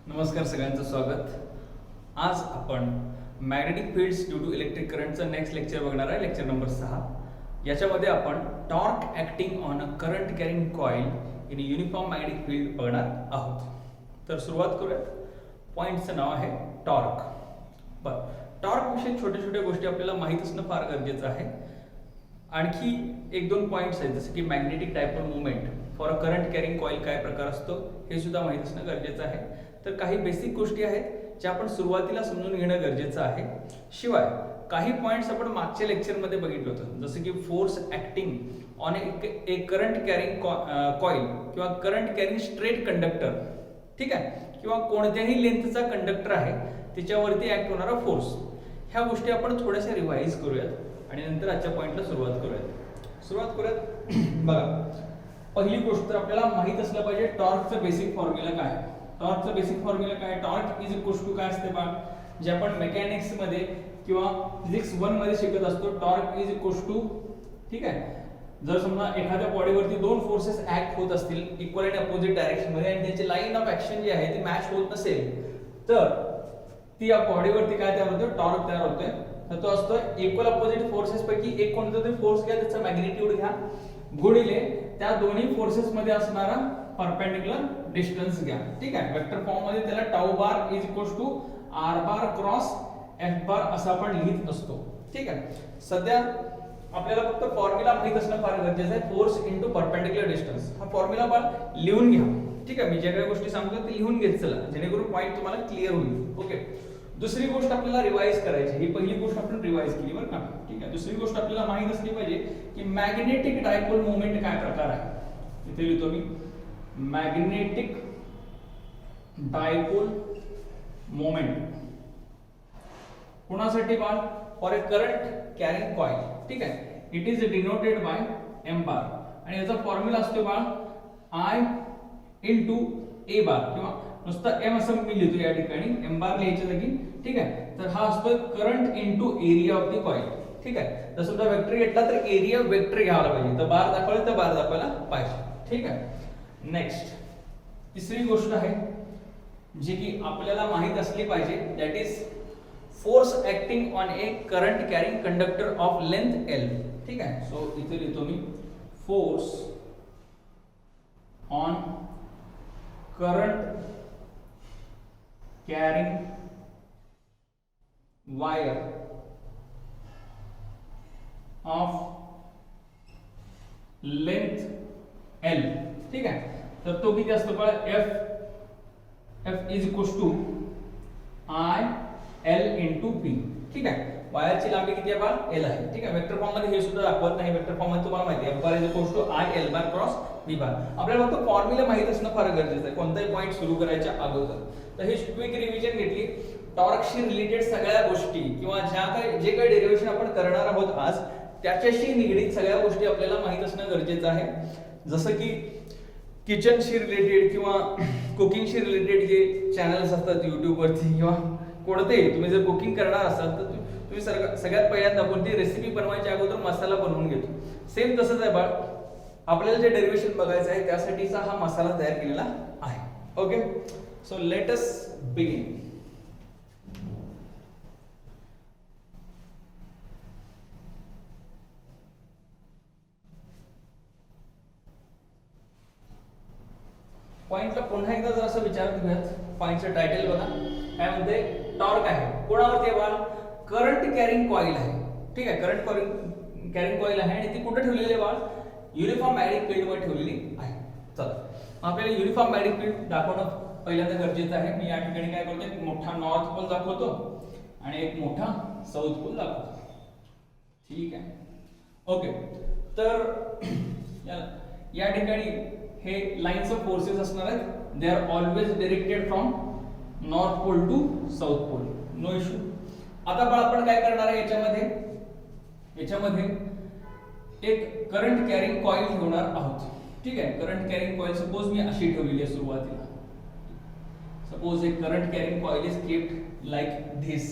नमस्कार सगळ्यांचं स्वागत. आज आपण magnetic fields due to electric करंटचं नेक्स्ट लेक्चर बघणार आहे, लेक्चर नंबर 6. याच्यामध्ये आपण torque acting on a current carrying coil in uniform magnetic field बघणार आहोत. तर सुरुवात करूयात. पॉईंटचं नाव आहे टॉर्क. बरं, टॉर्क विषयी छोट्या छोट्या गोष्टी आपल्याला माहीत असणं फार गरजेचं आहे. आणखी एक दोन पॉईंट्स आहेत, जसं की magnetic dipole movement for a current carrying coil काय प्रकार असतो हे सुद्धा माहीत असणं गरजेचं आहे. तर काही बेसिक गोष्टी आहेत ज्या आपण सुरुवातीला समजून घेणं गरजेचं आहे. शिवाय काही पॉईंट्स आपण मागच्या लेक्चरमध्ये बघितलं होतं, जसं की force acting on a current carrying coil किंवा करंट कॅरिंग स्ट्रेट कंडक्टर, ठीक आहे, किंवा कोणत्याही लेंथचा कंडक्टर आहे त्याच्यावरती ॲक्ट होणारा फोर्स. ह्या गोष्टी आपण थोड्याशा रिवाइज करूयात आणि नंतर आजच्या पॉईंटला सुरुवात करूयात. बघा, पहिली गोष्ट तर आपल्याला माहित असलं पाहिजे टॉर्कचं बेसिक फॉर्म्युला काय आहे. टॉर्कचं बेसिक फॉर्म्युला काय? टॉर्क इज इक्वल्स टू काय असते बा, जे आपण मेकॅनिक्स मध्ये किंवा फिजिक्स 1 मध्ये शिकत असतो. टॉर्क इज इक्वल्स टू, ठीक आहे, जर समजा एखाद्या बॉडीवरती दोन फोर्सेस ऍक्ट होत असतील इक्वल अँड अपोजिट डायरेक्शन मध्ये आणि त्यांची लाईन ऑफ ऍक्शन जी आहे ती मॅच होत नसेल, तर ती या बॉडीवरती काय तयार होतं? टॉर्क तयार होतोय. तर तो असतो इक्वल अपोजिट फोर्सेस पैकी एक कोणता तरी फोर्स घ्या, त्याचा मॅग्निट्यूड घ्या, गुणिले त्या दोन्ही फोर्सेस मध्ये असणारा परपेंडिक्युलर डिस्टन्स घ्या. ठीक आहे, वेक्टर फॉर्म मध्ये त्याला tau bar is equals to R bar cross F bar असं आपण लिहित असतो. ठीक आहे, सध्या आपल्याला फक्त फॉर्म्युला माहित असणं फार गरजेचं आहे. फोर्स इनटू परपेंडिक्युलर डिस्टन्स हा फॉर्म्युला बाळ लिहून घ्या. ठीक आहे, मी ज्या काही गोष्टी सांगतो ते लिहून घेत चला, जेणेकरून पॉईंट तुम्हाला क्लिअर होईल. ओके, दुसरी गोष्ट आपल्याला रिवाइज करायची. ही पहिली गोष्ट आपण रिवाइज केली बरं का. ठीक आहे, दुसरी गोष्ट आपल्याला माहित असली पाहिजे की मॅग्नेटिक डायपोल मोमेंट काय प्रकार आहे. इथे लिहितो मी, मॅग्नेटिक डायपोल मोमेंट कोणासाठी बाळ? For a current carrying coil. ठीक आहे, it is denoted by M bar आणि याचा फॉर्म्युला असतो बाळ आय इनटू ए बार, किंवा नुसतं एम असं मी लिहितो या ठिकाणी, एम बार लिहायच्या जागी. ठीक आहे, तर हा असतो current into area of the coil. ठीक आहे, जर समजा वेक्टर घेतला तर एरिया वेक्टर घ्यायला पाहिजे, तर बार दाखवला तर बार दाखवायला पाहिजे. ठीक आहे, नेक्स्ट तिसरी गोष्ट आहे जी की आपल्याला माहित असली पाहिजे, that is force acting on a current carrying conductor of length L. ठीक आहे, सो इथे लिहितो मी force on current carrying wire of length L. ठीक आहे, तर तो किती असतो बघा, F is equals to I L into P. ठीक आहे, वायरची लांबी किती आहे बघा, एल आहे. ठीक आहे, वेक्टर फॉर्म मध्ये हे सुद्धा दाखवत नाही. वेक्टर फॉर्म मध्ये तुम्हाला माहिती आहे F bar is equals to I L bar cross B bar. आपल्याला फक्त फॉर्म्युला माहित असणं फार गरजेचं आहे कोणताही पॉईंट सुरू करायच्या अगोदर. तर हे क्विक रिव्हिजन घेतली. टॉर्कशी रिलेटेड सगळ्या गोष्टी किंवा जे काही डेरिव्हेशन आपण करणार आहोत आज, त्याच्याशी निगडीत सगळ्या गोष्टी आपल्याला माहित असणं गरजेचं आहे. जसं की किचनशी रिलेटेड किंवा कुकिंगशी रिलेटेड जे चॅनल्स असतात YouTube वरती किंवा कोणतेही, तुम्ही जर कुकिंग करणार असाल तर तुम्ही सगळ्यात पहिल्यांदा कोणती रेसिपी बनवायच्या अगोदर मसाला बनवून घेतो. सेम तसंच आहे बाळ, आपल्याला जे डेरिव्हेशन बघायचं आहे त्यासाठीचा हा मसाला तयार केलेला आहे. Okay, so let us begin. पॉइंटला पुन्हा एकदा जर असं विचारत घेऊयात. पॉइंटचं टायटल बघा, काय म्हणते? टॉर्क आहे. कोणावरती आहे बाळ? करंट कॅरिंग कॉईल आहे. ठीक आहे, करंट कॅरिंग कॉईल आहे आणि ती कुठे ठेवलेली आहे बाळ? युनिफॉर्म मॅग्नेटिक फील्ड वर ठेवलेली आहे. चला, आपल्याला युनिफॉर्म मॅग्नेटिक फील्ड दाखवणं पहिल्यांदा गरजेचं आहे. मी या ठिकाणी काय करतो, एक मोठा नॉर्थ पोल दाखवतो आणि एक मोठा साऊथ पोल दाखवतो. ठीक आहे, ओके. तर या ठिकाणी हे लाइन्स ऑफ फोर्सेस असणार आहेत. They are always directed from north pole to south pole. No issue. आता पण आपण काय करणार आहे याच्यामध्ये एक करंट कॅरिंग कॉईल ठेवणार आहोत. ठीक आहे, करंट कॅरिंग कॉईल सपोज मी अशी ठेवलेली आहे सुरुवातीला. सपोज एक current carrying coil is kept like this.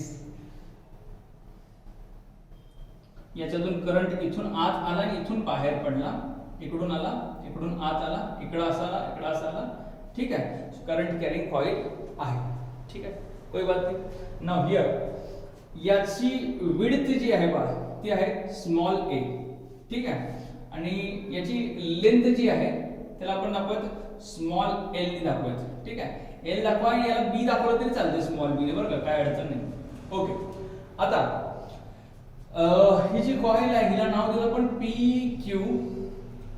याच्यातून करंट इथून आत आला आणि इथून बाहेर पडला. इकडून आला, इकडून आत आला, इकडं असा आला, इकडं असा आला, ठीक आहे, करंट कॅरिंग कॉइल आहे. ठीक आहे, कोई बात नाही. नाव हियर याची विड्थ जी आहे बा ती आहे स्मॉल a. ठीक आहे, आणि याची लेंथ जी आहे त्याला आपण दाखवत स्मॉल l ने दाखवत. ठीक आहे, l दाखवा आणि याला b दाखवलं तरी चालते स्मॉल b ने, बरं का, काय अडचण नाही. ओके, आता ही जी कॉइल आहे हिला नाव दिलं आपण p q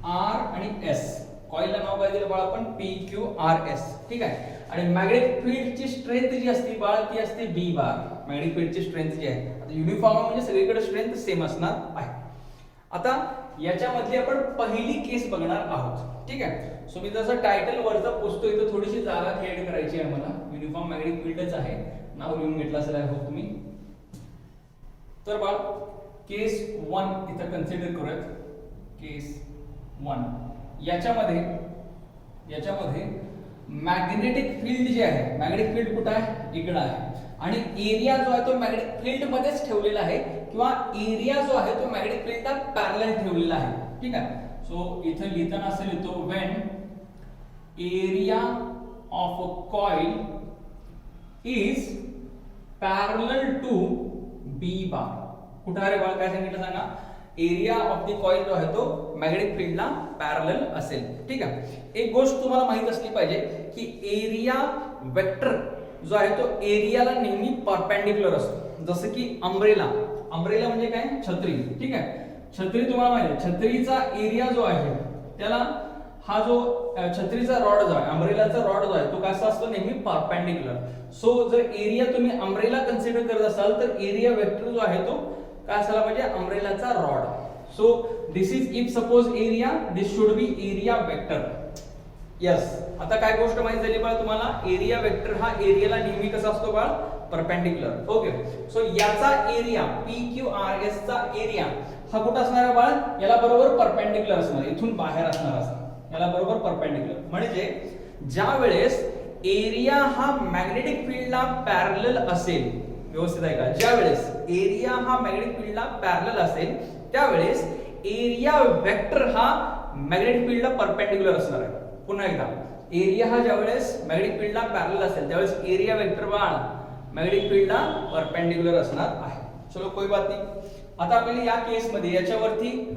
r आणि s. कॉइलला नाव काय दिलं बाळ आपण p q r s. ठीक आहे, आणि मॅग्नेटिक फील्डची स्ट्रेंथ जी असते बाळ ती असते b बार. मॅग्नेटिक फील्डची स्ट्रेंथ जी आहे, आता युनिफॉर्म म्हणजे सगळीकडे स्ट्रेंथ सेम असणार आहे. आता याच्यामधली आपण पहिली केस बघणार आहोत. ठीक आहे, सो मी जसं टायटल वरचा पुसतो इथं थोडीशी जागा क्रिएट करायची आहे मला. युनिफॉर्म मॅग्नेटिक फील्डच आहे, नाव लिहून घेतलं असेल आहे हो तुम्ही. तर बाळ केस 1 इथं कन्सिडर करूयात. केस 1 याच्यामध्ये मॅग्नेटिक फील्ड जे आहे, मॅग्नेटिक फील्ड कुठं आहे, इकडं आहे, आणि एरिया जो आहे तो मॅग्नेटिक फील्ड मध्येच ठेवलेला आहे, किंवा एरिया जो आहे तो मॅग्नेटिक फील्डला पॅरलल ठेवलेला आहे. ठीक आहे, सो इथं लिहिताना असं लिहितो when area of a coil is parallel to B bar. कुठं आहे बाळ, काय सांगितलं सांगा, एरिया ऑफ द कॉइल जो आहे तो मॅग्नेटिक फील्डला पॅरलल असेल. ठीक आहे, एक गोष्ट तुम्हाला माहित असली पाहिजे की एरिया वेक्टर जो आहे तो एरियाला नेहमी परपेंडिक्युलर असतो. जसं की अम्ब्रेला म्हणजे काय, छत्री. ठीक आहे, छत्री तुम्हाला माहिती आहे, छत्रीचा एरिया जो आहे त्याला हा जो छत्रीचा रॉड जो आहे, अम्ब्रेलाचा रॉड जो आहे तो कसा असतो, नेहमी परपेंडिक्युलर. सो जर एरिया तुम्ही अम्ब्रेला कन्सिडर करत असाल तर एरिया वेक्टर जो आहे तो काय असायला पाहिजे, अम्ब्रेलाचा rod. So this is if suppose area, this should be area vector. Yes, आता काय गोष्ट माहिती झाली बाळ तुम्हाला, एरिया वेक्टर हा एरियाला नेहमी कसा असतो बाळ, परपेंडिक्युलर. ओके, सो याचा एरिया PQRS चा एरिया हा कुठं असणार आहे बाळ, याला बरोबर परपेंडिक्युलर असणार, इथून बाहेर असणार असणार, याला बरोबर परपेंडिक्युलर. म्हणजे ज्या वेळेस एरिया हा मॅग्नेटिक फील्डला पॅरलल असेल, व्यवस्थित आहे का, ज्या वेळेस एरिया हा मॅग्नेटिक फील्डला पॅरलल असेल त्यावेळेस एरिया वेक्टर हा मॅग्नेटिक फील्डला परपेंडिक्युलर असणार आहे. पुन्हा एकदा, एरिया हा ज्यावेळेस मॅग्नेटिक फील्डला पॅरलल असेल त्यावेळेस एरिया वेक्टर बाळ मॅग्नेटिक फील्डला परपेंडिक्युलर असणार आहे. चलो कोई बात नाही. आता आपल्याला या केस मध्ये याच्यावरती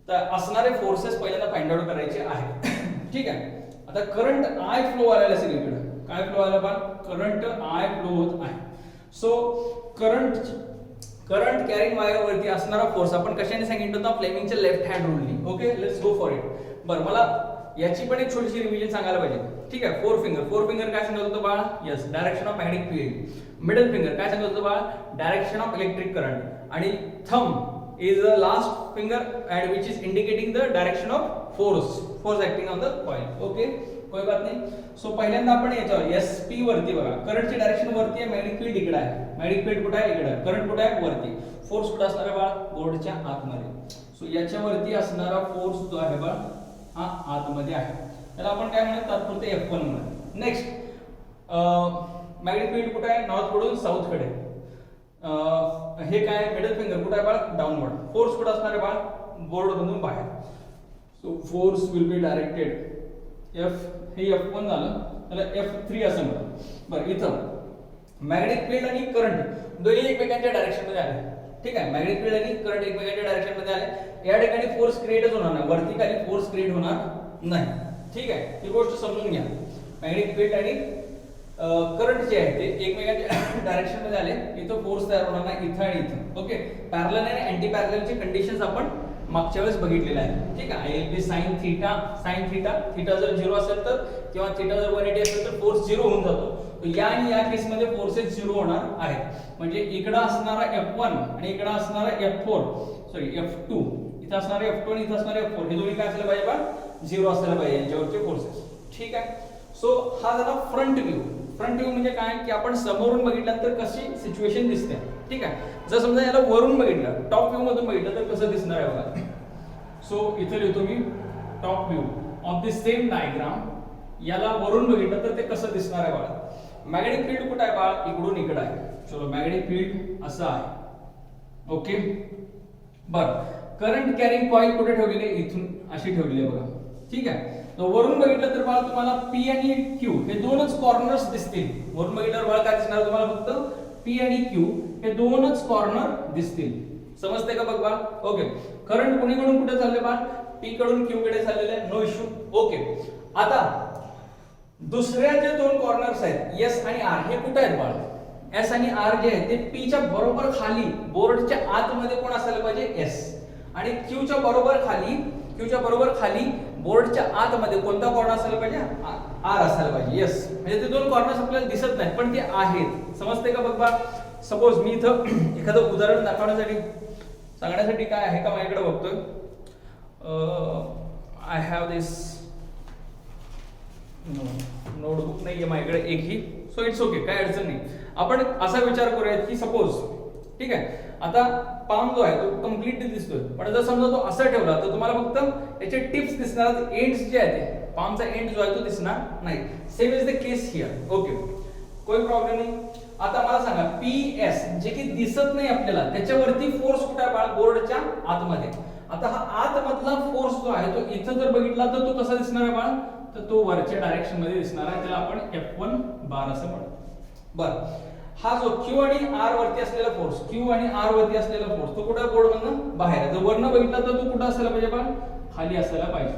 असणारे फोर्सेस पहिल्यांदा फाइंड आउट करायचे आहे. ठीक आहे, आता करंट I फ्लो आलेला असेल इकडे, काय फ्लो आला बाळ, करंट I फ्लो होत आहे. सो करंट कॅरिंग वायर वरती असणारा फोर्स आपण कशाने सांगितलं होतं, फ्लेमिंगच्या लेफ्ट हँड रूलनी. Okay, let's go for it. बरं, मला याची पण एक छोटीशी रिव्हिजन सांगायला पाहिजे. ठीक आहे, फोर फिंगर काय सांगत होतं बाळा, yes, direction of magnetic field. Middle finger काय सांगत होतं बाळा, डायरेक्शन ऑफ इलेक्ट्रिक करंट. आणि thumb is the last finger and which is indicating the direction of force acting on the coil. Okay, कोई बात नाही. सो पहिल्यांदा आपण याच्यावर SP वरती बघा, करंटची डायरेक्शन वरती आहे, मॅग्नेटिक फील्ड इकडे आहे, मॅग्नेटिक फील्ड कुठे आहे, इकडे, करंट कुठे आहे, वरती, फोर्स कुठे असणार आहे बाळा, बोर्डच्या आतमध्ये. सो याच्यावरती असणारा फोर्स जो आहे बाळा हा आतमध्ये आहे, त्याला आपण काय म्हणतो, तात्पुरते F1 म्हणून. नेक्स्ट, मॅग्नेटिक फील्ड कुठे आहे, नॉर्थ कडून साऊथ कडे. हे काय, मिडल फिंगर कुठे आहे बाळा, डाऊनवर्ड. फोर्स कुठे असणार आहे बाळा, बोर्ड मधून बाहेर. So force will be directed हे F1 झालं, त्याला F3 असं म्हणतात. बरं, इथं मॅग्नेटिक फील्ड आणि करंट दोन्ही एकमेकांच्या डायरेक्शन मध्ये आले. ठीक आहे, मॅग्नेटिक फील्ड आणि करंट एकमेकांच्या डायरेक्शन मध्ये आले, या ठिकाणी फोर्स क्रिएटच होणार नाही, वरती खाली फोर्स क्रिएट होणार नाही. ठीक आहे, ही गोष्ट समजून घ्या. मॅग्नेटिक फील्ड आणि करंट जे आहे ते एकमेकांच्या डायरेक्शन मध्ये आले, इथं फोर्स तयार होणार नाही, इथं आणि इथं. ओके, पॅरलल आणि अँटी पॅरललचे कंडिशन्स आपण मागच्या वेळेस बघितलेलं आहे. ठीक आहे, I will be sin theta जर 0 असेल तर, किंवा थीटा जर 180 असेल तर फोर्स 0 होऊन जातो. या आणि या केस मध्ये फोर्सेस 0 होणार आहेत. म्हणजे इकडे असणारा F1 आणि इकडे असणारा F2, इथं असणारा F2 आणि इथं असणारा F4 हे दोन्ही काय असायला पाहिजे बा, 0 असायला पाहिजे यांच्यावरचे फोर्सेस. ठीक आहे, सो हा झाला फ्रंट व्ह्यू. फ्रंट व्ह्यू म्हणजे काय की आपण समोरून बघितल्यानंतर कशी सिच्युएशन दिसते. ठीक आहे, जर समजा याला वरून बघितलं, टॉप व्ह्यू मधून बघितलं तर कसं दिसणार आहे बघा. सो इथे लिहितो मी top view of the same diagram. याला वरून बघितलं तर ते कसं दिसणार आहे बघा. मॅग्नेटिक फील्ड कुठे आहे बघा, इकडून इकडे आहे. चलो, मॅग्नेटिक फील्ड असं आहे. ओके, बर, करंट कॅरिंग कॉइल कुठे ठेवलेली आहे, इथून अशी ठेवलेली आहे बघा. ठीक आहे, वरून बघितलं तर बाळ तुम्हाला पी आणि क्यू हे दोनच कॉर्नर्स दिसतील. वरून बघितल्यावर बाळ काय दिसणार तुम्हाला? फक्त पी आणि क्यू हे दोनच कॉर्नर दिसतील. समजतंय का बघ बाळ? ओके. करंट कोणीकडून कुठे चालले बाळ? पी कडून क्यू कडे चाललेले आहे. No issue. ओके. आता दुसऱ्या जे दोन कॉर्नर्स आहेत एस आणि आर हे कुठे आहेत बाळ? एस आणि आर जे आहे ते पी च्या बरोबर खाली बोर्डच्या आतमध्ये कोण असायला पाहिजे? एस. आणि क्यू च्या बरोबर खाली बोर्डच्या आतमध्ये कोणता कॉर्नर असायला पाहिजे? आर असायला पाहिजे. यस. म्हणजे ते दोन कॉर्नर्स आपल्याला दिसत नाहीत पण ते आहेत. समजते का बघ बा? सपोज मी इथं एखादं उदाहरण सांगण्यासाठी काय आहे का माझ्याकडे बघतोय. आय हॅव दिस नोटबुक नाहीये माझ्याकडे एकही. सो इट्स ओके, काय अडचण नाही. आपण असा विचार करूयात की सपोज ठीक आहे आता पाम जो आहे तो कम्प्लीटली दिसतोय पण जर समजा तो असा ठेवला तर तुम्हाला फक्त याचे टिप्स दिसणार, एंड्स जे आहेत पामचा एंड जो आहे तो दिसणार नाही. Same is the case here. Okay, कोई प्रॉब्लेम नाही. आता मला सांगा पी एस जे की दिसत नाही आपल्याला त्याच्यावरती फोर्स कुठे आहे बाळ? बोर्डच्या आतमध्ये. आता हा आतमधला फोर्स जो आहे तो इथं जर बघितला तर तो कसा दिसणार आहे बाळ? तर तो वरच्या डायरेक्शन मध्ये दिसणार आहे. त्याला आपण F1 बार असं म्हणतो. बरं, हा जो Q आणि R वरती असलेला फोर्स, Q आणि R वरती असलेला फोर्स तो कुठे बोर्ड मधनं बाहेर. जर वरनं बघितला तर तो कुठे असायला पाहिजे बाळ? खाली असायला पाहिजे.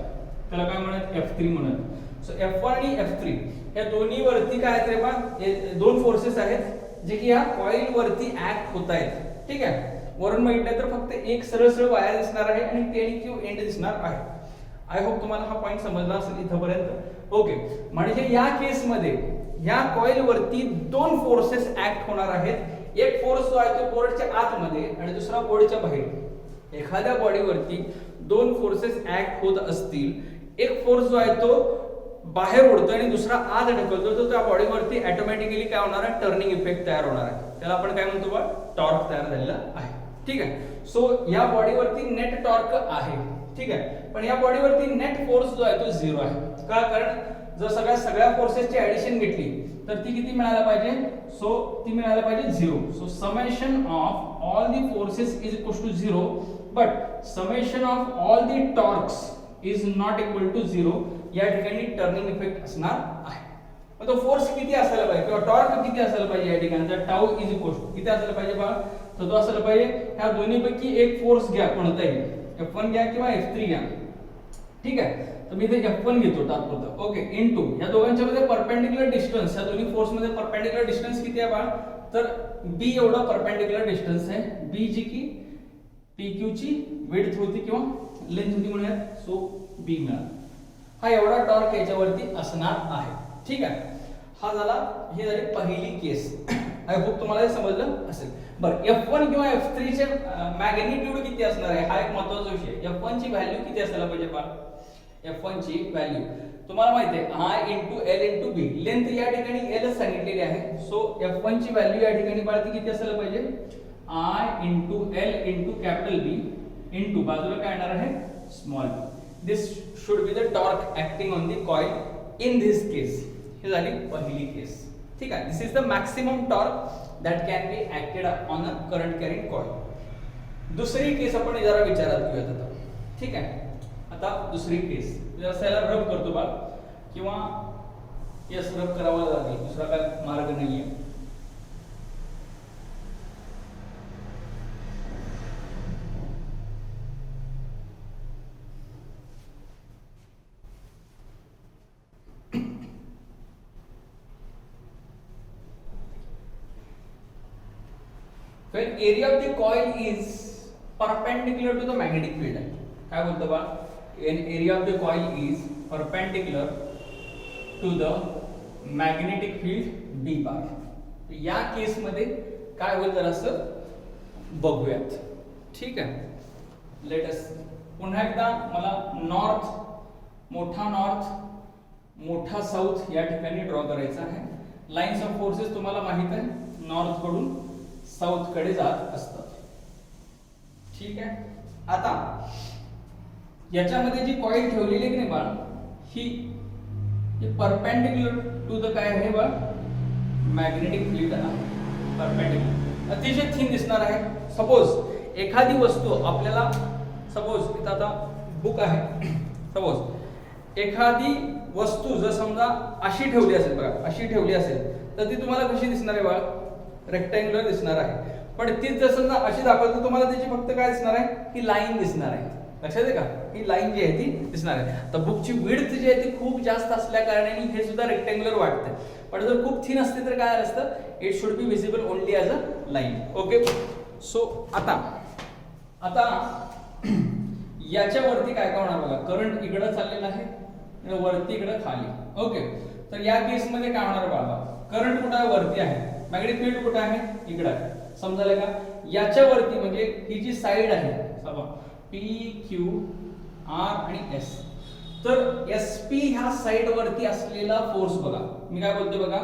त्याला काय म्हणत? F3 म्हणत. सो F1 आणि F3 या दोन्ही वरती काय आहेत रे बाळ? हे दोन फोर्सेस आहेत जे की या कॉइल वरती ऍक्ट होत आहेत. ठीक आहे, वरून बघितलं तर फक्त एक सरळ वायर दिसणार आहे आणि ते आणि Q एंड दिसणार आहे. आय होप तुम्हाला हा पॉइंट समजला असेल इथपर्यंत. ओके, म्हणजे या केस मध्ये या कॉइल वरती दोन फोर्सेस ऍक्ट होणार आहेत. एक फोर्स जो आहे तो बोर्डच्या आतमध्ये आणि दुसरा बोर्डच्या बाहेर. एखाद्या बॉडीवरती दोन फोर्सेस ऍक्ट होत असतील, एक फोर्स जो आहे तो बाहेर ओढतोय आणि दुसरा आत ढकलतो तर त्या बॉडीवरती ऑटोमॅटिकली काय होणार आहे? टर्निंग इफेक्ट तयार होणार आहे. त्याला आपण काय म्हणतो बा? टॉर्क तयार झालेला आहे. ठीक आहे, सो या बॉडीवरती नेट टॉर्क आहे. ठीक आहे, पण या बॉडीवरती नेट फोर्स जो आहे तो 0 आहे. का? कारण जर सगळ्या फोर्सेसची ऍडिशन घेतली तर ती किती मिळायला पाहिजे? सो ती मिळायला पाहिजे 0. So summation of all the forces is equal to 0 but summation of all the torques is not equal to 0. या ठिकाणी टर्निंग इफेक्ट असणार आहे. मग तो फोर्स किती असायला पाहिजे किंवा टॉर्क किती असायला पाहिजे? या ठिकाणी टाऊ इज इक्वल टू किती असायला पाहिजे बा? तर तो असायला पाहिजे ह्या दोन्हीपैकी एक फोर्स घ्या कोणताही, F1 घ्या किंवा F3 घ्या. ठीक आहे, तर मी इथे F1 घेतो तात्पुरतं. ओके, इनटू या दोघांच्या मध्ये परपेंडिक्युलर डिस्टन्स, या दोन्ही फोर्स मध्ये परपेंडिक्युलर डिस्टन्स किती आहे बा? तर B एवढा परपेंडिक्युलर डिस्टन्स आहे. B जी की PQ ची विड्थ होती किंवा लेंथ होती म्हणूयात. सो B मिळाला. हा एवढा टॉर्क याच्यावरती असणार आहे. ठीक आहे, हा झाला, ही झाली पहिली केस. आय होप तुम्हाला हे समजलं असेल. बरं, F1 किंवा F3 चे मॅग्निट्यूड किती असणार आहे? हा एक महत्त्वाचा विषय. F1 ची व्हॅल्यू किती असायला पाहिजे बा? F1 ची व्हॅल्यू तुम्हाला माहिती आहे I × L × B. लेंथ या ठिकाणी L सांगितलेली आहे. सो F1 ची व्हॅल्यू या ठिकाणी बाळती किती असायला पाहिजे? I × L × कॅपिटल B * बाजूला काय येणार आहे? Small b. This should be the torque acting on the coil in this case. ही झाली पहिली केस. ठीक आहे, this is the maximum torque that can be acted on a current carrying coil. दुसरी केस आपण जरा विचारात घेऊयात आता. ठीक आहे, आता दुसरी केस जरा रब करतो बा किंवा यस रब करावा लागेल, दुसरा काय मार्ग नाहीये. When area of the coil is perpendicular to the magnetic field, काय बोलतो बा? When area of the coil is perpendicular to the magnetic field B bar. या केस मध्ये काय होईल जरासं बघूयात. ठीक आहे, लेट अस पुन्हा एकदा मला नॉर्थ, मोठा साऊथ या ठिकाणी ड्रॉ करायचा आहे. लाईन्स ऑफ फोर्सेस तुम्हाला माहित आहे, नॉर्थ कडून साऊथ कडे जात असतात. ठीक आहे, आता याच्यामध्ये जी कॉइल ठेवलेली आहे की नाही बाळ, ही परपेंडिक्युलर टू द काय आहे बाळ? मॅग्नेटिक फील्ड आहे. परपेंडिक्युलर अतिशय थिन दिसणार आहे. सपोज एखादी वस्तू आपल्याला, सपोज इथं आता बुक आहे, सपोज एखादी वस्तू जर समजा अशी ठेवली असेल बघा, अशी ठेवली असेल तर ती तुम्हाला कशी दिसणार आहे बाळा? रेक्टँग्युलर दिसणार आहे. पण तीच जर समजा अशी दाखवली तर तुम्हाला त्याची फक्त काय दिसणार आहे? ही लाईन दिसणार आहे. लक्षात आहे का? ही लाईन जी आहे ती दिसणार आहे. तर बुकची विड्थ जी आहे ती खूप जास्त असल्या कारणाने हे सुद्धा रेक्टँग्युलर वाटतं. पण जर खूप थिन असते तर काय असतं? It should be visible only as a line. Okay. So आता याच्यावरती काय काय होणार बघा? करंट इकडं चाललेलं आहे, वरती इकडं खाली. ओके. तर या केसमध्ये काय होणार बाबा? करंट कुठं आहे? वरती आहे. मॅग्नेटिक फील्ड कुठं आहे? इकडं आहे. समजायला का? याच्यावरती म्हणजे ही जी साइड आहे P Q R आणि S, तर SP ह्या साइड वरती असलेला फोर्स बघा. मी काय बोलतोय बघा?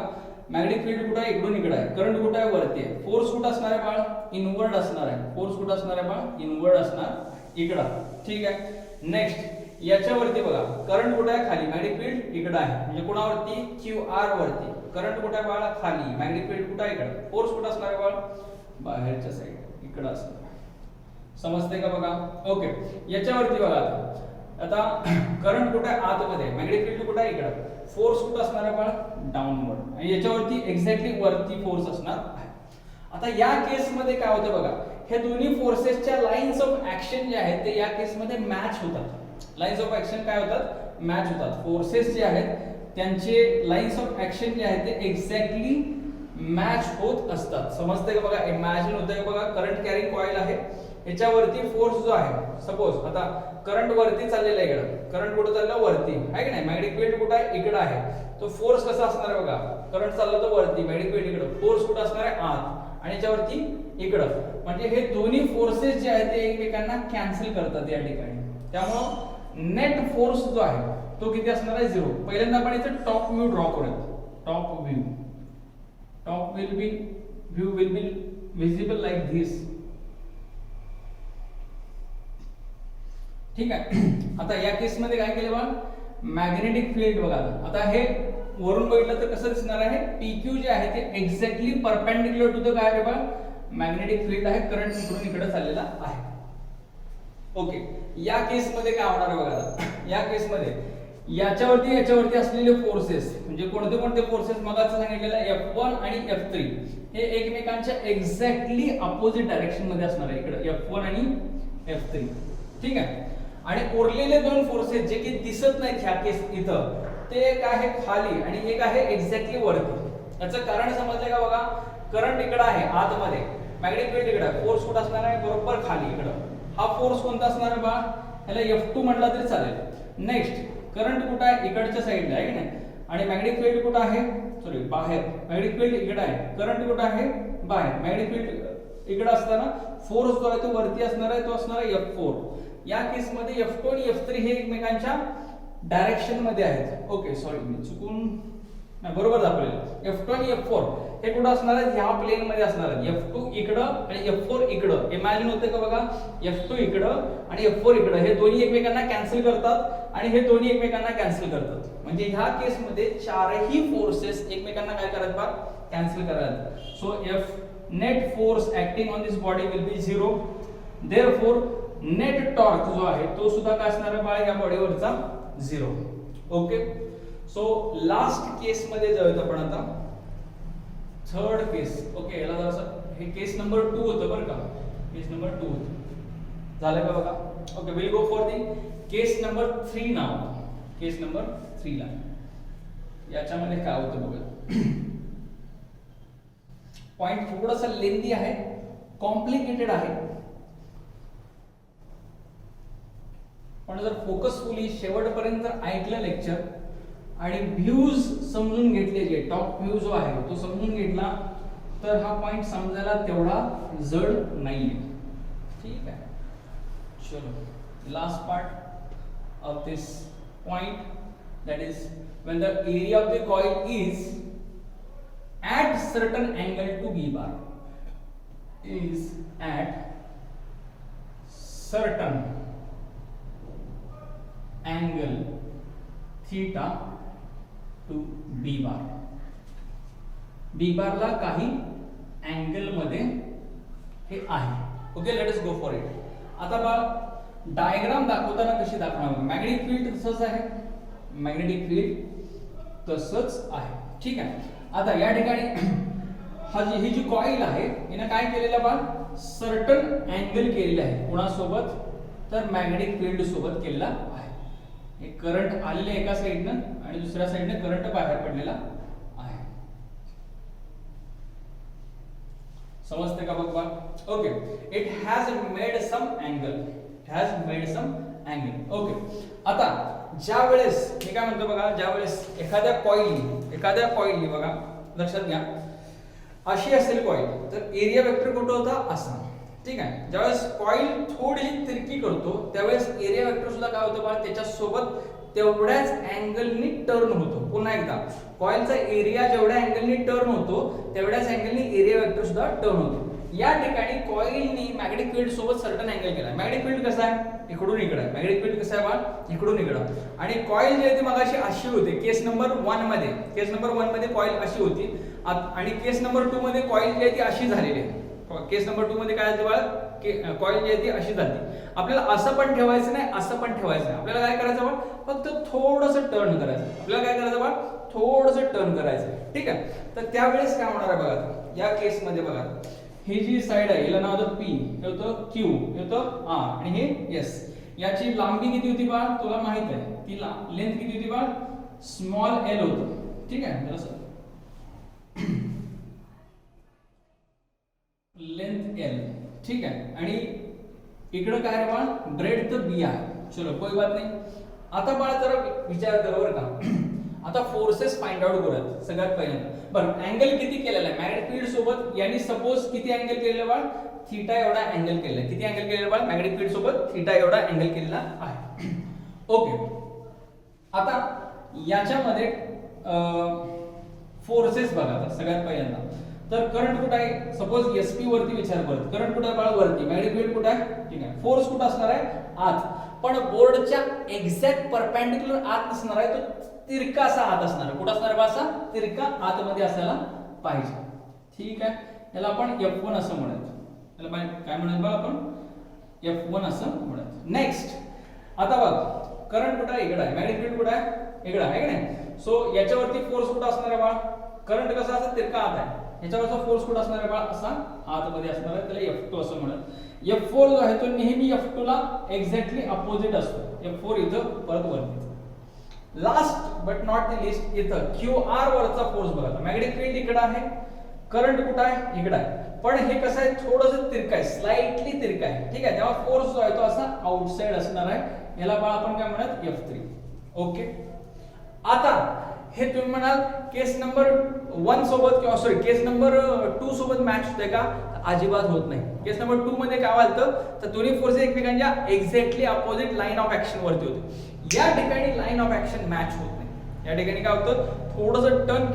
मॅग्नेटिक फील्ड कुठं आहे? इकडून इकडे आहे. करंट कुठं आहे? वरती आहे. फोर्स कुठं असणार आहे बाळ? इनवर्ड असणार आहे. फोर्स कुठं असणार आहे बाळ? इनवर्ड असणार इकडं. ठीक आहे. नेक्स्ट याच्यावरती बघा, करंट कुठं आहे? खाली. मॅग्नेटिक फील्ड इकडं आहे. म्हणजे कोणावरती? QR वरती. करंट कुठं आहे बाळ? खाली. मॅग्नेटिक फील्ड कुठं आहे? इकडं. फोर्स कुठं असणार आहे बाळ? बाहेरच्या साइड इकडं असणार. समजते का बघा? ओके. याच्यावरती बघा आता करंट कुठे आहे? आतमध्ये. मॅग्नेटिक फील्ड कुठे आहे? इकडे. फोर्स कुठे असणार आहे बाळ? डाऊनवर्ड. आणि याच्यावरती एक्झॅक्टली वरती फोर्स असणार आहे. आता या केस मध्ये काय होतं बघा? हे दोन्ही फोर्सेसच्या लाईन्स ऑफ ऍक्शन जे आहेत ते या केस मध्ये मॅच होतात. लाईन्स ऑफ ऍक्शन काय होतात? मॅच होतात. फोर्सेस जे आहेत त्यांचे लाईन्स ऑफ ऍक्शन जे आहेत ते एक्झॅक्टली मॅच होत असतात. समजते का बघा? इमॅजिन होतंय बघा, करंट कॅरिंग कॉइल आहे, याच्यावरती फोर्स जो आहे, सपोज आता करंट वरती चाललेला आहे. इकडं करंट कुठं चाललं? वरती आहे की नाही? मॅग्नेटिक फील्ड कुठं आहे? इकडं आहे. तो फोर्स कसा असणार आहे बघा? करंट चाललं तर वरती, मॅग्नेटिक फील्ड इकडं. फोर्स कुठं असणार आहे? आत. आणि याच्यावरती इकडं. म्हणजे हे दोन्ही फोर्सेस जे आहेत ते एकमेकांना कॅन्सल करतात या ठिकाणी. त्यामुळं नेट फोर्स जो आहे तो किती असणार आहे? 0. पहिल्यांदा आपण इथे टॉप व्ह्यू ड्रॉ करूयात. Top view. Top view will be visible like this. ठीक आहे. आता या केस मध्ये काय केलं बघा? मॅग्नेटिक फील्ड बघा. आता हे वरून बघितलं तर कसं दिसणार आहे? PQ जे आहे ते एक्झॅक्टली परपेंडिक्युलर टू द काय आहे बघा? मॅग्नेटिक फील्ड आहे. करंट इकडून इकडे चाललेला आहे. ओके. या केस मध्ये काय होणार आहे बघा? या केस मध्ये याच्यावरती असलेले फोर्सेस म्हणजे कोणते कोणते फोर्सेस मगाच सांगितलेलं F1 आणि F3 हे एकमेकांच्या एक्झॅक्टली अपोजिट डायरेक्शन मध्ये असणार आहे. इकडे F1 आणि F3. ठीक आहे. आणि उरलेले दोन फोर्सेस जे की दिसत नाहीत ह्या केस इथं, ते एक आहे खाली आणि एक आहे एक्झॅक्टली वरती. याचं कारण समजलं का बघा? करंट इकडे आहे आतमध्ये, मॅग्नेटिक फील्ड इकडे, फोर्स कुठं असणार आहे? बरोबर खाली इकडं. हा फोर्स कोणता असणार आहे बा? ह्याला F2 म्हटलं तरी चालेल. नेक्स्ट करंट कुठं आहे? इकडच्या साईडला आहे की नाही? आणि मॅग्नेटिक फील्ड कुठं आहे? सॉरी बाहेर. मॅग्नेटिक फील्ड इकडे आहे, करंट कुठं आहे? बाहेर. मॅग्नेटिक फील्ड इकडे असताना फोर्स जो आहे तो वरती असणार आहे, तो असणार आहे F4. या केस मध्ये F2 आणि F3 हे एकमेकांच्या डायरेक्शन मध्ये आहेत. ओके सॉरी मी चुकून बरोबर दाखवलेलं. F2 आणि F4 हे कुठं असणार आहेत? ह्या प्लेन मध्ये असणार आहेत. F2 इकडं आणि F4 इकडं. इमॅजिन होतंय का बघा? F2 इकडं आणि F4 इकडं. हे दोन्ही एकमेकांना कॅन्सल करतात आणि हे दोन्ही एकमेकांना कॅन्सल करतात. म्हणजे ह्या केस मध्ये चारही फोर्सेस एकमेकांना काय करतात बा? कॅन्सल करतात. So F net force acting on this body will be 0. Therefore net torque जो आहे तो सुद्धा काय असणार आहे बा? या बॉडीवरचा 0. ओके. सो लास्ट केस मध्ये जाऊयात आपण आता. थर्ड केस. ओके. याला जरासं हे केस नंबर 2 होतं बरं का? केस नंबर 2 होतं. झालं का बघा? Okay. Will go for the case number 3 now. Case number 3 ला याच्यामध्ये काय होतं बघा? पॉइंट थोडासा लेंदी आहे, कॉम्प्लिकेटेड आहे, पण जर फोकसफुली शेवटपर्यंत ऐकलं लेक्चर आणि व्ह्यूज समजून घेतले, जे टॉप व्ह्यू जो आहे तो समजून घेतला, तर हा पॉइंट समजायला तेवढा जड नाहीये. ठीक आहे. चलो last part of this point, that is when the area of the coil is at certain angle to B bar, is at certain angle theta to B bar. B bar ला काही angle मध्ये हे आहे. Okay. Let us go for it. आता बघा diagram दाखवताना कशी दाखवणार? मॅग्नेटिक फील्ड तसंच आहे, मॅग्नेटिक फील्ड तसंच आहे. ठीक आहे. आता या ठिकाणी ही जी कॉईल आहे हिनं काय केलेलं बा, सर्टन अँगल केलेला आहे. कोणासोबत, तर मॅग्नेटिक फील्ड सोबत केलेला आहे. हे करंट आलेले एका साइडनं आणि दुसऱ्या साइडने करंट बाहेर पडलेला आहे. समजते का बघ बा. Okay. It has made some angle, okay. आता ज्या वेळेस मी काय म्हणतो बघा, ज्या वेळेस एखाद्या कॉइलनी बघा लक्षात घ्या, अशी असेल कॉइल, तर एरिया वेक्टर कुठं होता, असा. ठीक आहे. ज्यावेळेस कॉइल थोडीशी तिरकी करतो त्यावेळेस एरिया वेक्टर सुद्धा काय होतं बघा, त्याच्या सोबत तेवढ्याच अँगलनी टर्न होतो. पुन्हा एकदा, कॉइलचा एरिया जेवढ्या अँगलनी टर्न होतो तेवढ्याच अँगलनी एरिया वेक्टर सुद्धा टर्न होतो. या ठिकाणी कॉइलनी मॅग्नेटिक फील्ड सोबत सर्टन अँगल केला. मॅग्नेटिक फील्ड कसं आहे, इकडून इकडे आहे. मॅग्नेटिक फील्ड कसं आहे बा, इकडून इकडे. आणि कॉइल जी आहे ती मगाशी अशी होती केस नंबर 1 मध्ये कॉइल अशी होती आणि केस नंबर 2 मध्ये कॉइल जी आहे ती अशी झालेली आहे. केस नंबर 2 मध्ये काय झालं बाळा, कॉइल जी आहे ती अशी झाली. आपल्याला असं पण ठेवायचं नाही, असं पण ठेवायचं नाही. आपल्याला काय करायचं बा, फक्त थोडंसं टर्न करायचं. आपल्याला काय करायचं बा, थोडंसं टर्न करायचं. ठीक आहे. तर त्यावेळेस काय होणार आहे बघा, या केस मध्ये बघा, ही जी साइड आहे याला नाव होतं P, हे होतं Q, हे होतं R आणि हे S. याची लांबी किती होती बा, तुला माहित आहे. ती लेंथ किती होती बा, स्मॉल l होतं. ठीक आहे. जरासं लेंथ L. ठीक आहे. आणि इकडं काय आहे बा, ब्रेड तर B आहे. चलो कोई बात नाही. आता बाळा जरा विचार कर बरं का. आता फोर्सेस फाइंड आउट करूयात सगळ्यात पहिल्यांदा. बरं, अँगल किती केलेला आहे मॅग्नेटिक फील्ड सोबत, यांनी सपोज किती अँगल केलेला बाळ, थीटा एवढा अँगल केलेला आहे. किती अँगल केलेला बाळ, मॅग्नेटिक फील्ड सोबत थीटा एवढा अँगल केलेला आहे. ओके. आता याच्यामध्ये फोर्सेस बघा. आता सगळ्यात पहिल्यांदा तर करंट कुठं आहे, सपोज SP वरती विचार करत, करंट कुठं आहे बाळ, वरती. मॅग्नेटिक फील्ड कुठं आहे, ठीक आहे. फोर्स कुठं असणार आहे, आत. पण बोर्डच्या एक्झॅक्ट परपेंडिक्युलर आत नसणार आहे, तो तिरका असा आत असणार आहे. कुठं असणार आहे, असा तिरका आतमध्ये असायला पाहिजे. ठीक आहे. याला आपण F1 असं म्हणायचं. याला काय म्हणायचं बघा, आपण F1 असं म्हणायचं. नेक्स्ट, आता बघ करंट कुठं आहे, इकडे आहे. मॅग्नेटिक फील्ड कुठं आहे, इकडे आहे की नाही. सो याच्यावरती फोर्स कुठं असणार आहे बा, करंट कसा असं तिरका आत आहे. याच्यावरचा फोर्स कुठं असणार आहे बा, असा आतमध्ये असणार आहे. त्याला F2 असं म्हणतात. F4 जो आहे तो नेहमी F2 ला एक्झॅक्टली अपोजिट असतो. F4 इथं परत वरती. Last but not the list, इथं QR वरचा फोर्स बघा. मॅग्नेटिक फील्ड इकडे आहे, करंट कुठं आहे, इकडे आहे. पण हे कसं आहे, थोडंसं तिरका आहे, स्लाइटली तिरका आहे. ठीक आहे. तेव्हा फोर्स जो आहे तो असा आउटसाइड असणार आहे. याला बघा आपण काय म्हणत, F3. ओके. आता हे तुम्ही म्हणाल केस नंबर 1 सोबत किंवा सॉरी केस नंबर 2 सोबत मॅच होते का, अजिबात होत नाही. केस नंबर 2 मध्ये काय व्हायचं, तर दोन्ही फोर्सेस एकमेकांच्या exactly opposite line of action वरती होते. या ठिकाणी लाईन ऑफ ऍक्शन मॅच होत नाही. या ठिकाणी काय होतं, थोडंसं टर्न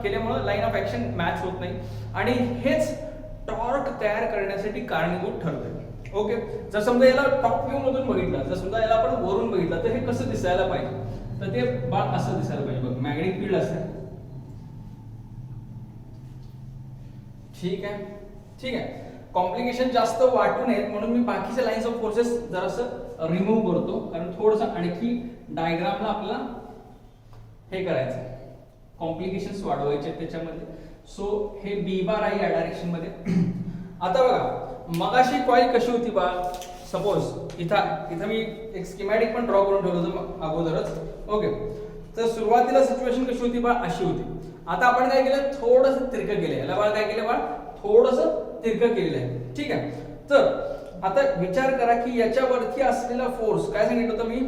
केल्यामुळे लाईन ऑफ ऍक्शन मॅच होत नाही आणि हेच टॉर्क तयार करण्यासाठी कारणीभूत ठरतं. ओके. जर समजा याला टॉप व्ह्यू मधून बघितलं, जर समजा याला आपण वरून बघितलं, तर हे कसं दिसायला पाहिजे, तर ते बाळ असं दिसायला पाहिजे बघ. मॅग्नेटिक फील्ड असं. ठीक आहे. ठीक आहे. कॉम्प्लिकेशन जास्त वाटू नयेत म्हणून मी बाकीच्या लाईन्स ऑफ फोर्सेस जरासं रिमूव्ह करतो, कारण थोडंसं आणखी डायग्रामला आपल्याला हे करायचं, कॉम्प्लिकेशन्स वाढवायचे त्याच्यामध्ये. सो हे B बार आहे या डायरेक्शन मध्ये. आता बघा मगाशी कॉईल कशी होती बा, सपोज इथं मी एक स्कीमॅटिक पण ड्रॉ करून ठेवलं होतं अगोदरच. ओके. तर सुरुवातीला सिच्युएशन कशी होती बा, अशी होती. आता आपण काय केलं, थोडंसं तिरकं केलं. याला बाळ काय केलं बा, थोडंसं तिरकं केलेलं आहे. ठीक आहे. तर आता विचार करा की याच्यावरती असलेला फोर्स काय सांगितलं होतं मी,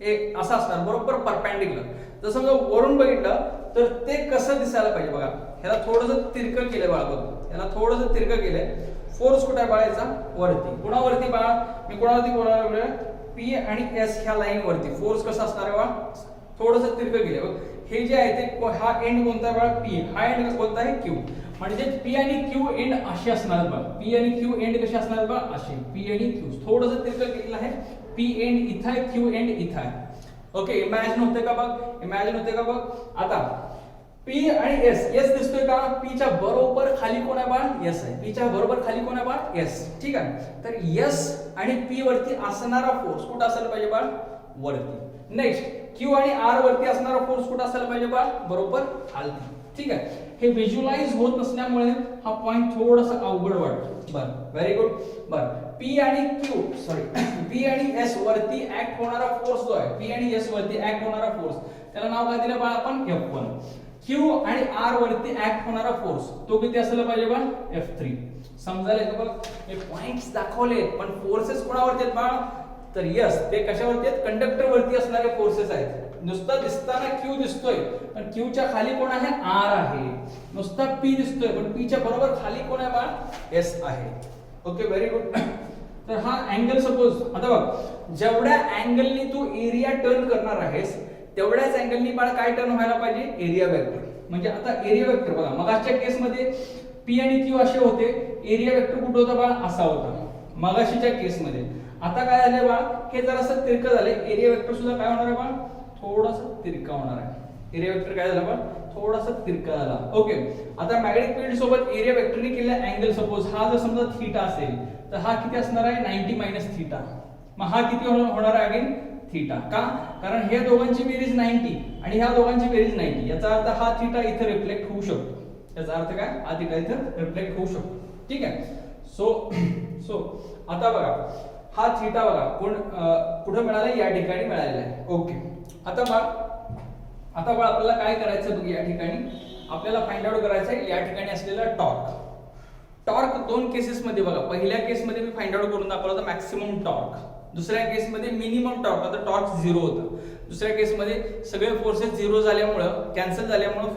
एक असा असणार बरोबर परपेंडिक्युलर. जर समजा वरून बघितलं तर ते कसं दिसायला पाहिजे बघा. ह्याला थोडंसं तिरकं केलंय बाळा, बघ याला थोडंसं तिरकं केलंय. फोर्स कुठे आहे बाळाचा, वरती. कुणावरती बाळा, मी कुणावरती बोलणार, P आणि S ह्या लाईन वरती फोर्स कसा असणार आहे बाळा, थोडंसं तिरकं केलंय बघ. हे जे आहे ते हा एंड कोणता आहे बाळा, P. हा एंड कोणता आहे, Q. म्हणजे P आणि Q एंड असे असणार बघ. P आणि Q एंड कसे असणार बघ, असे. P आणि Q थोडंसं तिरकं केलेलं आहे. P एंड इथं आहे, Q एंड इथं आहे. ओके. इमॅजिन होते का बघ, इमॅजिन होते का बघ. आता P आणि S, S दिसतोय का, P च्या बरोबर खाली कोण आहे बाळ, S आहे. P च्या बरोबर खाली कोण आहे बाळ, S. ठीक आहे. तर S आणि P वरती असणारा फोर्स कुठं असायला पाहिजे बाळ, वरती. नेक्स्ट क्यू आणि आर वरती असणारा फोर्स कुठं असायला पाहिजे बा, बरोबर खालती. ठीक आहे, हे व्हिज्युअलाइज होत नसल्यामुळे हा पॉइंट थोडासा अवघड वाटतो. बरं, व्हेरी गुड. बरं, पी आणि क्यू पी आणि एस वरती ऍक्ट होणारा फोर्स जो आहे, पी आणि एस वरती ऍक्ट होणारा फोर्स, त्याला नाव काय दिलं बा आपण, F1. क्यू आणि आर वरती ऍक्ट होणारा फोर्स तो किती असायला पाहिजे बा, F3. समजायला का बघ, हे पॉइंट्स दाखवले पण फोर्सेस कोणावरती आहेत बा, तर यस ते कशावरती आहेत, कंडक्टर वरती असणारे फोर्सेस आहेत. नुसता दिसताना क्यू दिसतोय पण क्यूच्या खाली कोण आहे, आर आहे. नुसता पी दिसतोय पण पीच्या बरोबर खाली कोण आहे बा, एस आहे. Okay, very good. तर हा अँगल सपोज, आता बघ जेवढ्या अँगलनी तू एरिया टर्न करणार आहेस तेवढ्याच अँगलनी बाळ काय टर्न व्हायला पाहिजे, एरिया वेक्टर. म्हणजे आता एरिया वेक्टर बघा, मगाच्या केस मध्ये पी आणि क्यू असे होते, एरिया वेक्टर कुठे होता बाळ, असा होता मगाशीच्या केस मध्ये. आता काय झालंय बाळ, हे जरासं तिरकं झालंय, एरिया वेक्टर सुद्धा काय होणार आहे बाळ, थोडासा तिरका होणार आहे. एरिया वेक्टर काय झाला बाळ, थोडासा तिरका झाला. ओके, आता मॅग्नेटिक फील्ड सोबत एरिया वेक्टरने केलेला अँगल सपोज हा जर समजा थीटा असेल तर हा किती असणार आहे, 90 मायनस थीटा. मग हा किती होणार आहे अगेन, थीटा. का, कारण हे दोघांची बेरीज 90 आणि ह्या दोघांची बेरीज 90. याचा अर्थ हा थीटा इथे रिफ्लेक्ट होऊ शकतो. याचा अर्थ काय, हा थीटा इथे रिफ्लेक्ट होऊ शकतो. ठीक आहे, सो आता बघा हा थीटा बघा कोण कुठे मिळाला, या ठिकाणी मिळालेला आहे. ओके, आता बघ आपल्याला काय करायचं बघ, या ठिकाणी आपल्याला फाइंड आउट करायचं आहे या ठिकाणी असलेला टॉर्क. टॉर्क दोन केसेस मध्ये बघा, पहिल्या केस मध्ये मी फाइंड आउट करून दाखवलं होतं मॅक्सिमम टॉर्क, दुसऱ्या केस मध्ये मिनिमम टॉर्क. आता टॉर्क 0 होतं, दुसऱ्या केस मध्ये सगळे फोर्सेस 0 झाल्यामुळं, कॅन्सल झाल्यामुळं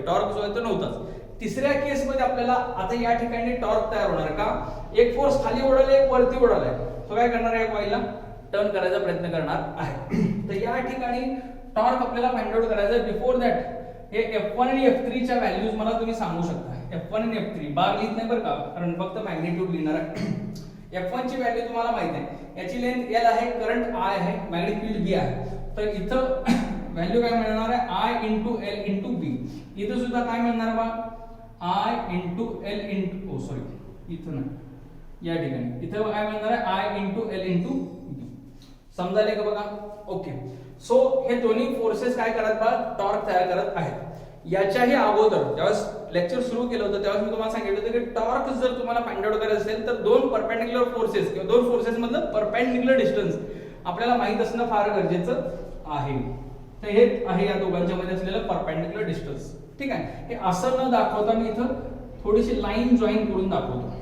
टॉर्क जो आहे तो नव्हताच. तिसऱ्या केस मध्ये आपल्याला आता या ठिकाणी टॉर्क तयार होणार का, एक फोर्स खाली ओढालाय, एक वरती ओढालाय, तो काय करणार आहे, कॉइलला टर्न करायचा प्रयत्न करणार आहे. तर या ठिकाणी टॉर्क आपल्याला फाइंड आउट करायचा आहे. बिफोर दॅट हे F1 आणि F3 च्या व्हॅल्यूज मला तुम्ही सांगू शकता. F1 आणि F3 बार लिहित नाही बरं का, कारण फक्त मॅग्निट्यूड लिहिणार आहे. F1 ची व्हॅल्यू तुम्हाला माहिती आहे, याची लेंथ L आहे, करंट I आहे, मॅग्नेटिक फील्ड B आहे. तर इथं व्हॅल्यू काय मिळणार आहे, I into L into B. इथं सुद्धा काय मिळणार आहे बा, I इंटू L इंटू इथं नाही, या ठिकाणी इथं काय मिळणार आहे, I into L into B. समजायला का बघा. ओके, सो हे दोन्ही फोर्सेस काय करत बा, टॉर्क तयार करत आहेत. याच्याही अगोदर ज्यावेळेस लेक्चर सुरू केलं होतं त्यावेळेस मी तुम्हाला सांगितलं होतं की टॉर्क जर तुम्हाला फाइंड आउट करायचं असेल तर दोन परपेंडिक्युलर फोर्सेस किंवा दोन फोर्सेस मधलं परपेंडिक्युलर डिस्टन्स आपल्याला माहित असणं फार गरजेचं आहे. तर हे आहे या दोघांच्या मध्ये असलेलं परपेंडिक्युलर डिस्टन्स. ठीक आहे, हे असं न दाखवता मी इथं थोडीशी लाईन जॉईन करून दाखवतो.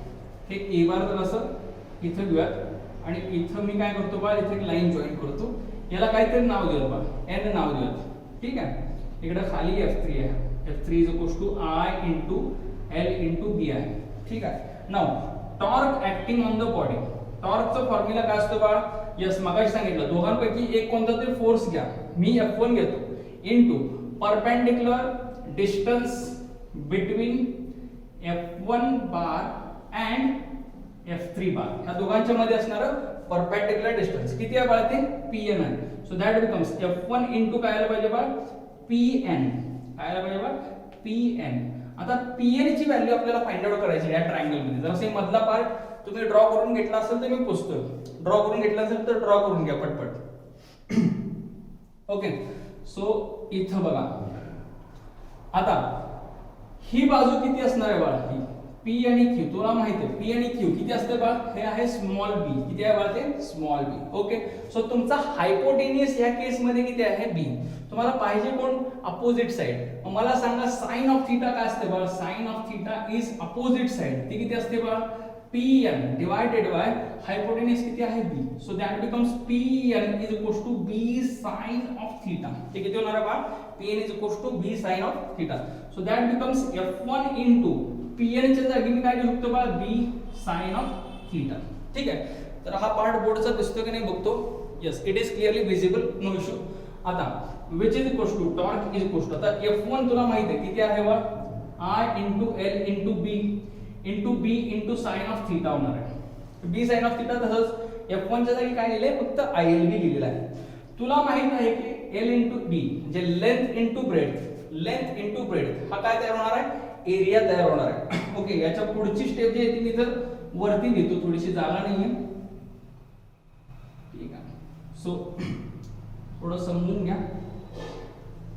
हे ए बार तर असं इथं घेऊयात आणि इथं मी काय करतो बा, इथे एक लाईन जॉईन करतो. याला काहीतरी नाव दिलं बा, एन नाव दिलं. ठीक आहे, इकडे खाली F3 आहे, F3 is equals to I into L into B आहे. ठीक आहे, now torque acting on the body. टॉर्कचा फॉर्म्युला काय असतो बा, यस मगाशी सांगितलं, दोघांपैकी एक कोणता तरी फोर्स घ्या, मी F1 घेतो into perpendicular distance between F1 bar and F3 बार. या दोघांच्या मध्ये असणारं परपेंडिक्युलर डिस्टन्स किती आहे बाळा, ते Pn आहे. So that becomes F1 into काय आलं पाहिजे बा, Pn. काय आलं पाहिजे बा, Pn. आता Pn ची व्हॅल्यू आपल्याला फाइंड आउट करायची या ट्रायंगल मध्ये. जर असे मधला पार्ट तुम्ही ड्रॉ करून घेतला असेल तर मी पुसतोय, ड्रॉ करून घेतला असेल तर ड्रॉ करून घ्या पटपट. ओके, सो इथं बघा आता ही बाजू किती असणार आहे बाळा, ही P आणि Q. तुला माहिती आहे P आणि Q किती असते बा, हे आहे स्मॉल b. किती आहे बाळा, ते स्मॉल b. ओके, सो तुमचा हायपोटेनियस या केस मध्ये किती आहे, b. तुम्हाला पाहिजे कोण, अपोजिट साइड. मला सांगा साइन ऑफ थीटा काय असते बा, sine of theta is opposite side. ती किती असते बा, Pn डिवाइडेड बाय हायपोटेनियस किती आहे b. So that becomes Pn is equals to b sin of theta. ते किती होणार आहे बा, Pn is equals to b sin of theta. So that becomes F1 into Pn च्या जागी मी काय लिहू शकतो बा, b sin ऑफ थीटा. ठीक आहे, तर हा पार्ट बोर्डचा दिसतो की नाही बघतो. Yes, it is clearly visible, no issue. आता which is equals to torque is equals to, आता F1 तुला माहित आहे किती आहे बा, I into L into B into B into sine of theta होणार आहे. B sine of theta. तसंच F1 च्या जागी काय लिहिले, फक्त ILB लिहिलेलं आहे. तुला माहित आहे की L इंटू B म्हणजे length into breadth, length into breadth हा काय तयार होणार आहे, एरिया तयार होणार आहे. ओके, याच्या पुढची स्टेप जी आहे ती मी इथं वरती लिहितो, थोडीशी जागा नाहीये. ठीक आहे, सो थोडं समजून घ्या.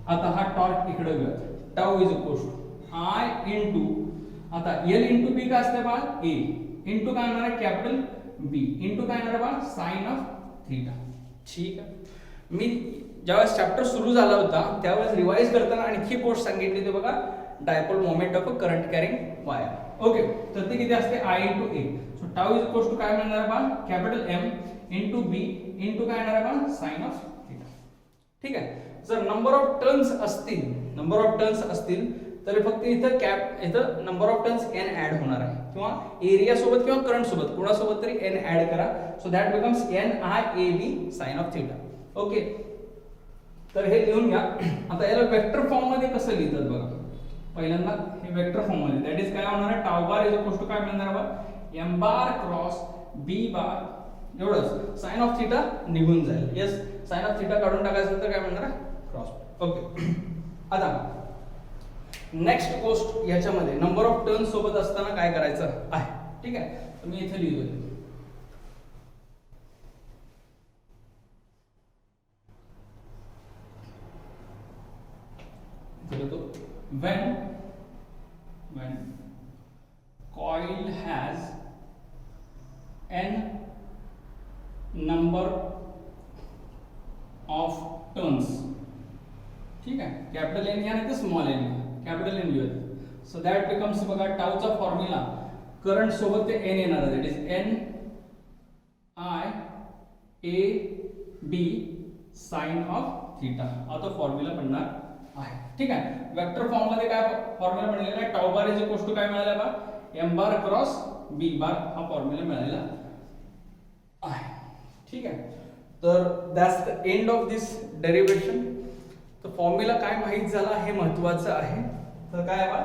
आता हा टॉर्क इकडे घेऊया. Tau is equal to I into, आता एल इंटू बी काय असते बा, ए इंटू काय येणार आहे कॅपिटल बी इंटू काय येणार बा साइन ऑफ थीटा. ठीक आहे. मी ज्यावेळेस चॅप्टर सुरू झाला होता त्यावेळेस रिवाइज करताना आणखी गोष्ट सांगितली होती बघा, dipole moment of a current carrying wire. Okay, तर ते किती असते I into A. So tau is equal to काय मिळणार बा capital M into B into काय येणार बा साइन ऑफ थीटा. ठीक आहे. जर नंबर ऑफ टर्न्स असतील तर फक्त इथं number of turns n add होणार आहे, किंवा एरिया सोबत किंवा करंट सोबत कोणासोबत तरी n ऍड करा. So that becomes NIAB sine of theta. Okay, तर हे लिहून घ्या. आता याला वेक्टर फॉर्म मध्ये कसं लिहितात बघा. पहिल्यांदा हे वेक्टर फॉर्म मध्ये, दॅट इज काय होणार आहे tau bar is equal to काय मिळणार बा m bar cross b bar एवढंच. साइन ऑफ थीटा निघून जाईल. यस, साइन ऑफ थीटा काढून टाकायचं तर काय मिळणार क्रॉस. ओके, आता नेक्स्ट गोष्ट याच्यामध्ये नंबर ऑफ टर्न सोबत असताना काय करायचं आहे. ठीक आहे, तर मी इथे लिहितो when coil has n number of turns. ठीक आहे, कॅपिटल एन या नाही तर स्मॉल एन, कॅपिटल एन लिहूया. सो दॅट बिकम्स बघा टाऊचा फॉर्म्युला करंट सोबत ते एन येणार आहे, that is N I A B sine of theta. हा तो फॉर्म्युला बनणार आहे. ठीक आहे, वेक्टर फॉर्म मध्ये काय फॉर्म्युला बनलेला आहे tau bar is equal to काय मिळाला बा एम बार क्रॉस बी बार हा फॉर्म्युला मिळालेला आहे. ठीक आहे, तर that's the end of this derivation. तर फॉर्म्युला काय माहित झाला हे महत्त्वाचं आहे. तर काय बा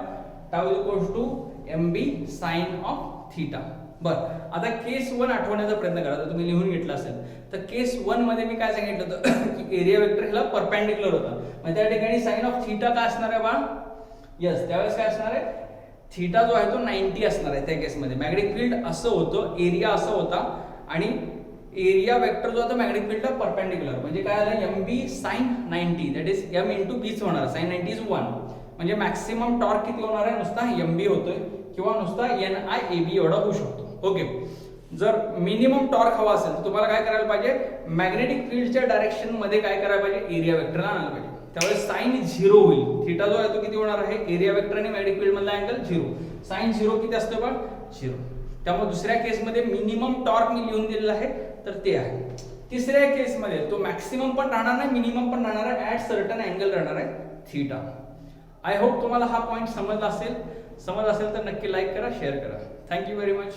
tau is equal to M B sine of theta. बरं, आता केस 1 आठवण्याचा प्रयत्न करा. तर तुम्ही लिहून घेतला असेल तर केस 1 मध्ये मी काय सांगितलं होतं की एरिया वेक्टर ह्याला परपेंडिक्युलर होता. म्हणजे त्या ठिकाणी साइन ऑफ थीटा काय असणार आहे बा, यस त्यावेळेस काय असणार आहे थीटा जो आहे तो 90 असणार आहे. त्या केसमध्ये मॅग्नेटिक फील्ड असं होतं, एरिया असं होता आणि एरिया वेक्टर जो होता मॅग्नेटिक फील्डला परपेंडिक्युलर. म्हणजे काय आलं M B sine 90, that is M into बीच होणार. Sine 90 is 1. म्हणजे मॅक्सिमम टॉर्क किती होणार आहे, नुसता एम बी होतोय किंवा नुसता NIAB एवढा होऊ शकतो. ओके, जर मिनिमम टॉर्क हवा असेल तर तुम्हाला काय करायला पाहिजे, मॅग्नेटिक फील्डच्या डायरेक्शन मध्ये काय करायला पाहिजे, एरिया वेक्टरला आणायला पाहिजे. त्यावेळेस साइन 0 होईल. थीटा जो आहे तो किती होणार आहे, एरिया वेक्टर आणि मॅग्नेटिक फील्ड मधला अँगल 0. साइन 0 किती असतो बघ 0. त्यामुळे दुसऱ्या केसमध्ये मिनिमम टॉर्क मी लिहून दिलेला आहे तर ते आहे. तिसऱ्या केसमध्ये तो मॅक्सिमम पण राहणार नाही, मिनिमम पण राहणार आहे, ऍट सर्टन अँगल राहणार आहे थीटा. आय होप तुम्हाला हा पॉइंट समजला असेल तर नक्की लाईक करा, शेअर करा. Thank you very much.